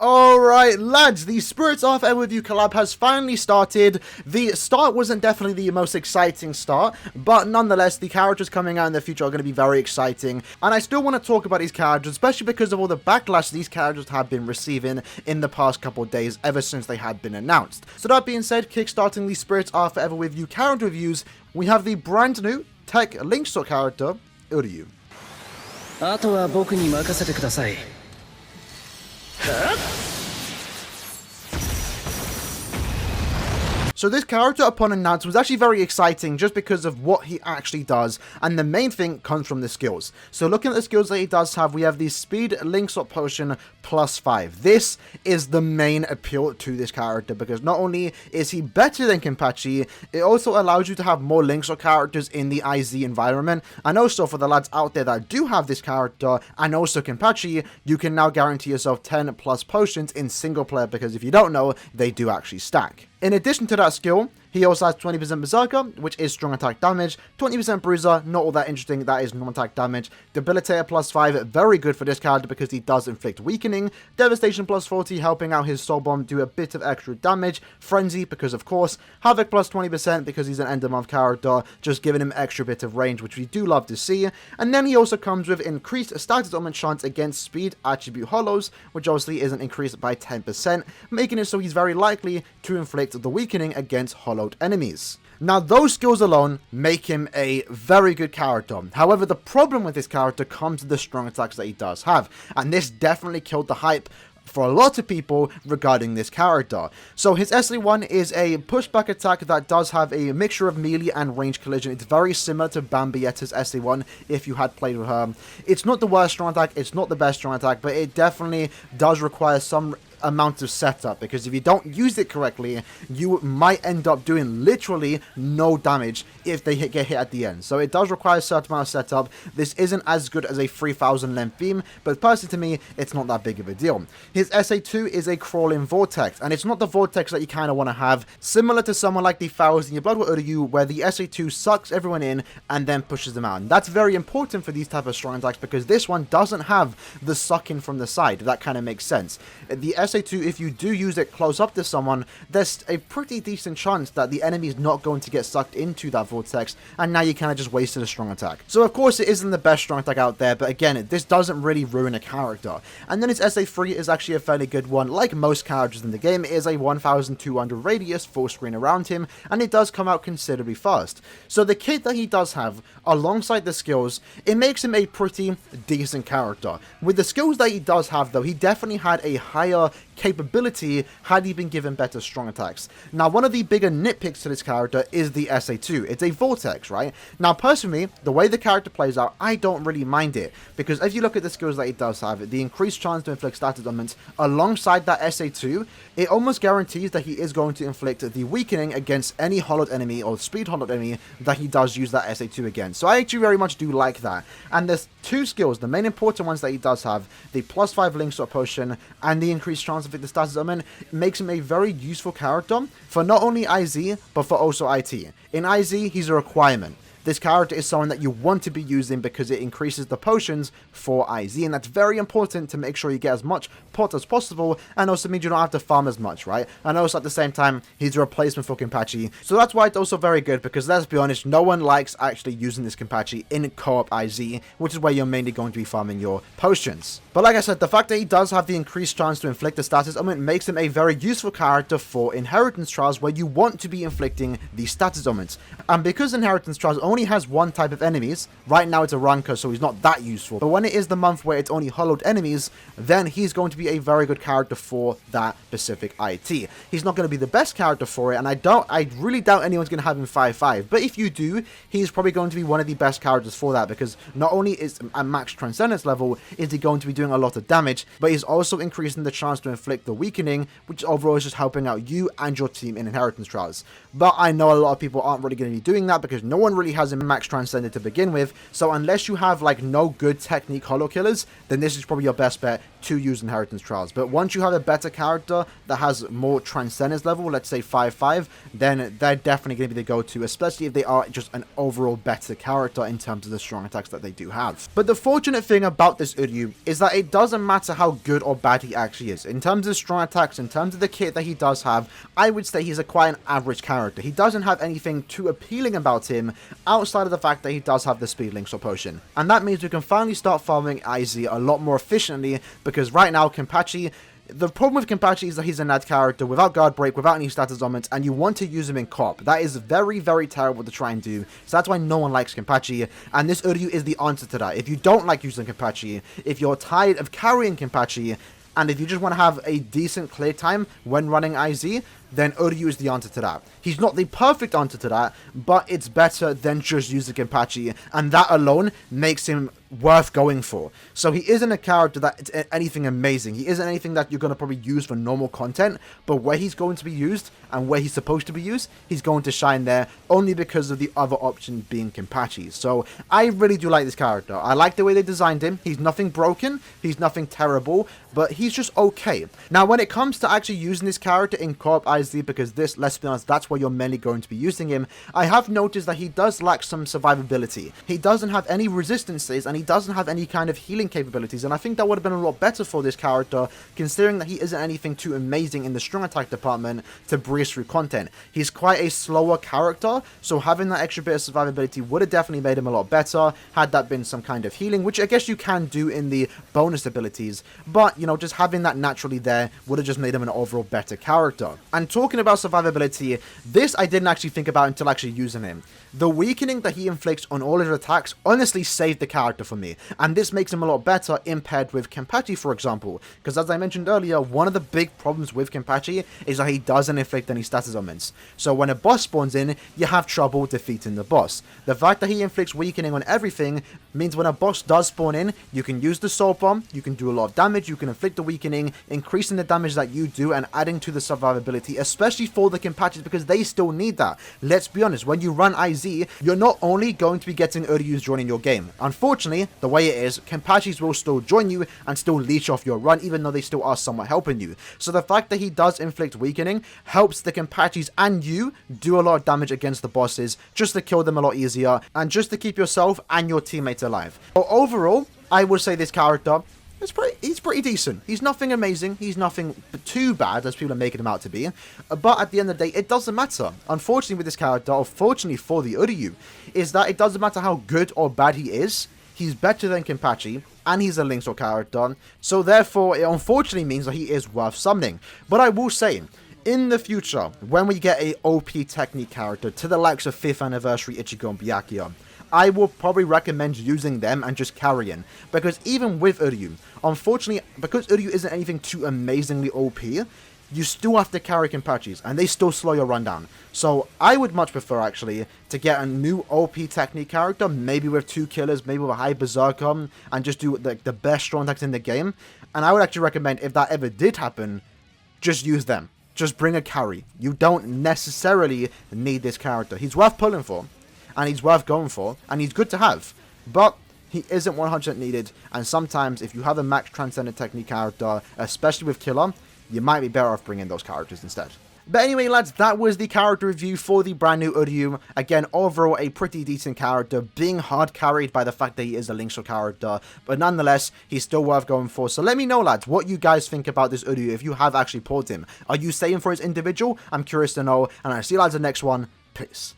Alright lads, the Spirits of Air With You collab has finally started. The start wasn't definitely the most exciting start, but nonetheless the characters coming out in the future are going to be very exciting. And I still want to talk about these characters, especially because of all the backlash these characters have been receiving in the past couple of days ever since they had been announced. So that being said, kickstarting the Spirits Are Forever With You character reviews, we have the brand new Tech Link Stock character, Uryu. So this character upon announcement was actually very exciting just because of what he actually does, and the main thing comes from the skills. So looking at the skills that he does have, we have the Speed Link Slot Potion +5. This is the main appeal to this character because not only is he better than Kenpachi, it also allows you to have more Link Slot characters in the IZ environment, and also for the lads out there that do have this character and also Kenpachi, you can now guarantee yourself 10 plus potions in single player because if you don't know, they do actually stack. In addition to that skill, he also has 20% Berserker, which is strong attack damage, 20% Bruiser, not all that interesting, that is normal attack damage, Debilitator +5, very good for this character because he does inflict weakening, Devastation +40, helping out his Soul Bomb do a bit of extra damage, Frenzy, because of course, Havoc +20% because he's an End of Month character, just giving him extra bit of range, which we do love to see, and then he also comes with increased status augment chance against Speed Attribute Hollows, which obviously isn't increased by 10%, making it so he's very likely to inflict the weakening against hollowed enemies. Now those skills alone make him a very good character. However, the problem with this character comes to the strong attacks that he does have, and this definitely killed the hype for a lot of people regarding this character. So his SE1 is a pushback attack that does have a mixture of melee and range collision. It's very similar to Bambietta's SE1 if you had played with her. It's not the worst strong attack, it's not the best strong attack, but it definitely does require some amount of setup because if you don't use it correctly, you might end up doing literally no damage if they get hit at the end. So it does require a certain amount of setup. This isn't as good as a 3000 length beam, but personally to me, it's not that big of a deal. His SA2 is a crawling vortex, and it's not the vortex that you kind of want to have, similar to someone like the Fowls in your Blood War Uryu, where the SA2 sucks everyone in and then pushes them out. And that's very important for these type of strong attacks because this one doesn't have the sucking from the side. That kind of makes sense. The SA2, if you do use it close up to someone, there's a pretty decent chance that the enemy is not going to get sucked into that vortex, and now you kind of just wasted a strong attack. So of course it isn't the best strong attack out there, but again, this doesn't really ruin a character. And then his SA3 is actually a fairly good one. Like most characters in the game, it is a 1200 radius full screen around him, and it does come out considerably fast. So the kit that he does have, alongside the skills, it makes him a pretty decent character. With the skills that he does have though, he definitely had a higher capability had he been given better strong attacks. Now one of the bigger nitpicks to this character is the SA2. It's a vortex, right? Now personally, the way the character plays out, I don't really mind it, because if you look at the skills that he does have, the increased chance to inflict status augments alongside that SA2, it almost guarantees that he is going to inflict the weakening against any hollowed enemy or speed hollowed enemy that he does use that SA2 against. So I actually very much do like that. And there's two skills, the main important ones that he does have, the +5 Link Slot Potion and the increased chance of the status augment, makes him a very useful character for not only IZ but for also IT. In IZ, he's a requirement. This character is someone that you want to be using because it increases the potions for IZ, and that's very important to make sure you get as much pot as possible, and also means you don't have to farm as much, right? And also at the same time, he's a replacement for Kenpachi, so that's why it's also very good, because let's be honest, no one likes actually using this Kenpachi in co-op IZ, which is where you're mainly going to be farming your potions. But like I said, the fact that he does have the increased chance to inflict the status augment makes him a very useful character for Inheritance Trials, where you want to be inflicting the status augments. And because Inheritance Trials only has one type of enemies, right now it's a ranker, so he's not that useful, but when it is the month where it's only hollowed enemies, then he's going to be a very good character for that specific IT. He's not going to be the best character for it, and I really doubt anyone's going to have him 5-5, but if you do, he's probably going to be one of the best characters for that, because not only is at max transcendence level is he going to be doing a lot of damage, but he's also increasing the chance to inflict the weakening, which overall is just helping out you and your team in Inheritance Trials. But I know a lot of people aren't really going to be doing that because no one really has him max transcended to begin with, so unless you have like no good technique hollow killers, then this is probably your best bet to use Inheritance Trials. But once you have a better character that has more Transcendence level, let's say 5-5, then they're definitely going to be the go-to, especially if they are just an overall better character in terms of the strong attacks that they do have. But the fortunate thing about this Uryu is that it doesn't matter how good or bad he actually is. In terms of strong attacks, in terms of the kit that he does have, I would say he's quite an average character. He doesn't have anything too appealing about him outside of the fact that he does have the Speed Link potion. And that means we can finally start farming IZ a lot more efficiently, because right now Kenpachi, the problem with Kenpachi is that he's a NAD character without guard break, without any status augments, and you want to use him in co-op. That is very, very terrible to try and do, so that's why no one likes Kenpachi, and this Uryu is the answer to that. If you don't like using Kenpachi, if you're tired of carrying Kenpachi, and if you just want to have a decent clear time when running IZ, then Uryu is the answer to that. He's not the perfect answer to that, but it's better than just using Kenpachi, and that alone makes him worth going for. So he isn't a character that's anything amazing. He isn't anything that you're going to probably use for normal content, but where he's going to be used, and where he's supposed to be used, he's going to shine there, only because of the other option being Kenpachi. So I really do like this character. I like the way they designed him. He's nothing broken, he's nothing terrible, but he's just okay. Now, when it comes to actually using this character in co-op IZ, because this, let's be honest, that's where you're mainly going to be using him, I have noticed that he does lack some survivability. He doesn't have any resistances, and he doesn't have any kind of healing capabilities, and I think that would have been a lot better for this character, considering that he isn't anything too amazing in the strong attack department to breeze through content. He's quite a slower character, so having that extra bit of survivability would have definitely made him a lot better, had that been some kind of healing, which I guess you can do in the bonus abilities, but, you know, just having that naturally there would have just made him an overall better character. And talking about survivability, this I didn't actually think about until actually using him. The weakening that he inflicts on all his attacks honestly saved the character for me, and this makes him a lot better paired with Kenpachi, for example, because as I mentioned earlier, one of the big problems with Kenpachi is that he doesn't inflict any status augments. So when a boss spawns in, you have trouble defeating the boss. The fact that he inflicts weakening on everything means when a boss does spawn in, you can use the Soul Bomb, you can do a lot of damage, you can inflict the weakening, increasing the damage that you do and adding to the survivability, especially for the Kenpachis, because they still need that. Let's be honest, when you run IZ, you're not only going to be getting Uryus joining your game. Unfortunately, the way it is, Kenpachis will still join you and still leech off your run, even though they still are somewhat helping you. So the fact that he does inflict weakening helps the Kenpachis and you do a lot of damage against the bosses, just to kill them a lot easier, and just to keep yourself and your teammates alive. So overall, I would say this character, he's pretty decent. He's nothing amazing. He's nothing too bad as people are making him out to be. But at the end of the day, it doesn't matter. Unfortunately with this character, or fortunately for the Uryu, is that it doesn't matter how good or bad he is. He's better than Kenpachi, and he's a Linksaw character. So therefore, it unfortunately means that he is worth summoning. But I will say, in the future, when we get a OP technique character to the likes of 5th Anniversary Ichigo and Byakuya, I will probably recommend using them and just carrying. Because even with Uryu, unfortunately, because Uryu isn't anything too amazingly OP, you still have to carry Kenpachis, and they still slow your run down. So I would much prefer, actually, to get a new OP technique character, maybe with 2 killers, maybe with a high berserker, and just do the best strong attacks in the game. And I would actually recommend, if that ever did happen, just use them. Just bring a carry. You don't necessarily need this character. He's worth pulling for, and he's worth going for, and he's good to have. But he isn't 100% needed, and sometimes if you have a max transcendent technique character, especially with killer, you might be better off bringing those characters instead. But anyway, lads, that was the character review for the brand new Uryu. Again, overall, a pretty decent character, being hard carried by the fact that he is a Linksaw character, but nonetheless, he's still worth going for. So let me know, lads, what you guys think about this Uryu if you have actually pulled him. Are you staying for his individual? I'm curious to know, and I'll see you lads in the next one. Peace.